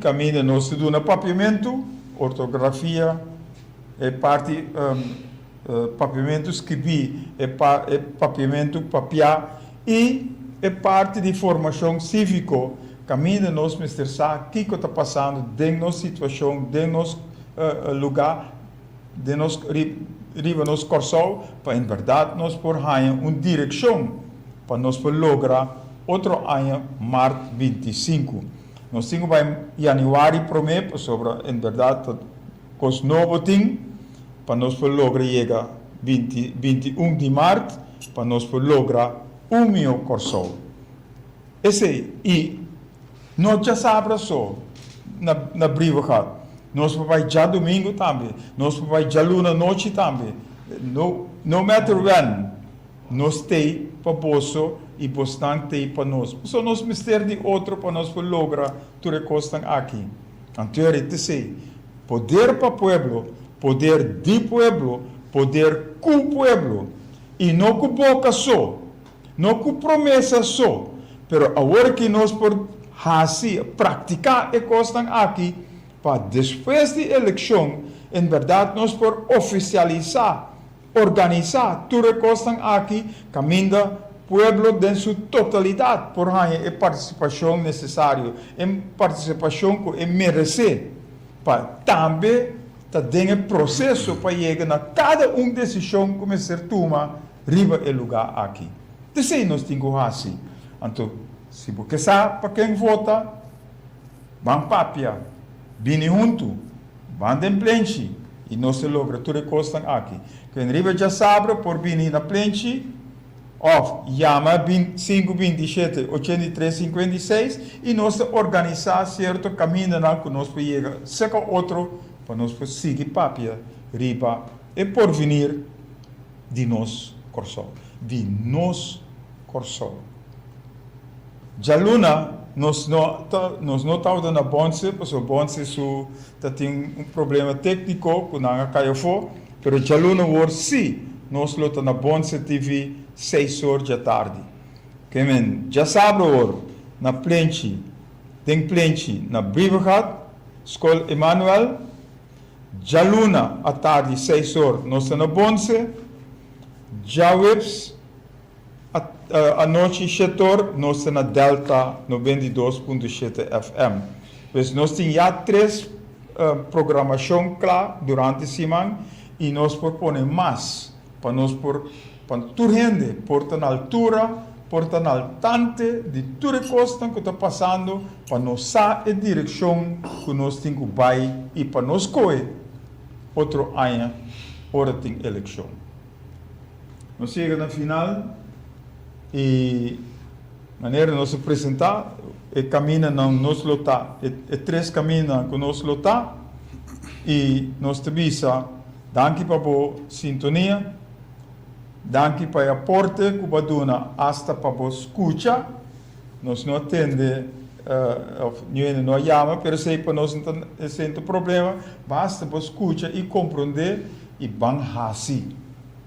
caminho nós estamos no papiamento, ortografia, é parte, papiamento escrevi, é papiamento papiar, e é parte de formação cívica, caminho nós mostrar o que está passando dentro da nossa situação, dentro do nosso lugar, de nós riba nos corsol, para em verdade nós por uma direção, para nós por lograr outro ano, março 25. Nós temos em janeiro primeiro, sobre em verdade os novos ting, para nós por lograr chegar 21 de março, para nós por lograr meu corsol. Esse e nós já sabemos só na brigada. Nós vamos já domingo também. Nós vamos já luna noite também. No matter when, nós temos para bolso e bastante tem para nós. Só nós mistério de outro para nós lograr tudo que está aqui. Então, poder para o pueblo, poder de pueblo, poder com pueblo. E não com boca só, não com promessa só. Pero agora que nós por praticar o que está aqui, para depois da eleição, em verdade, nós por oficializar, organizar tudo o que está aqui, caminho pueblo em sua totalidade, por a participação necessária, a participação que é merecer, para também ter um processo para chegar a cada decisão que começar a tomar, riba o lugar aqui. Assim nós temos assim. Então, se você sabe para quem vota, vamos papia. Vini junto, van den plenchi, e nós se logra tudo que está aqui. Quem riba já sabe, por vir na plenchi, llama 527-8356, e nós organizar certo caminho na que nós chega, seca outro, para nós seguir papia, riba, e por vir de nós corsol. De nós corsol. Já luna, nós não estamos na bonse, porque o bonse tem problema técnico, que não caiu fora, mas já luna hoje sim, nós estamos na bonse TV 6 horas da tarde. Já sabe hoje, na plenchi, na Brivigad, Escola Emmanuel, já luna à tarde 6 horas, nós estamos na bonse, já webs, a noite setor nós estamos na Delta 92.7 FM. Pues nós temos já 3 programação clara durante a semana e nós proponemos mais para nós para toda gente porta na altura, porta na altante de tudo que está passando para nós saber a direção que nós temos que ir e para nós escolher outro ano, hora tem eleição. Nós chegamos no final. E maneira de nós apresentar, é caminho não nos lutar, é 3 caminhos que nós lutar, e nós te visa, danke para a sintonia, danke para o aporte que você dá, hasta para a escuta, nós não atende, não chama, mas sei para nós não tem problema, basta para escuta e compreender, e van assim,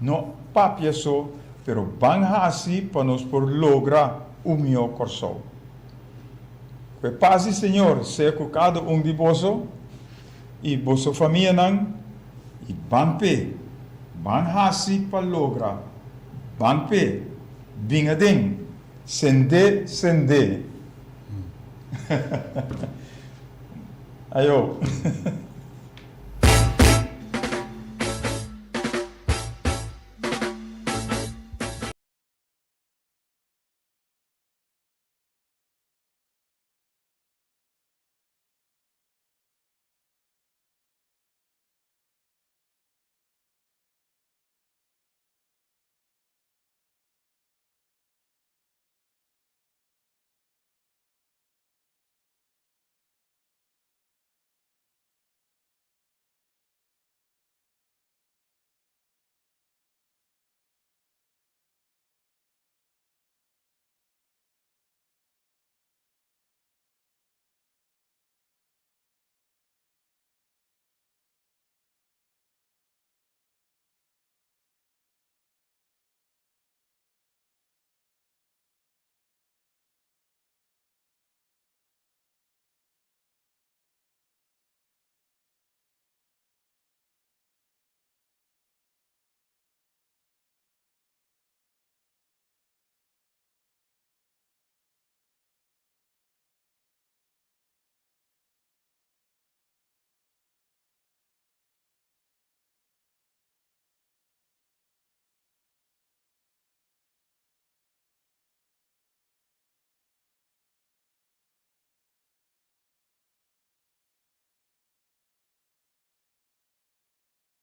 não papia só, pero van assim para nós por lograr o meu coração. Que paz, Senhor, seja com cada de vós e vossa família não, e van assim para lograr, van vinha den, sende, Ayo.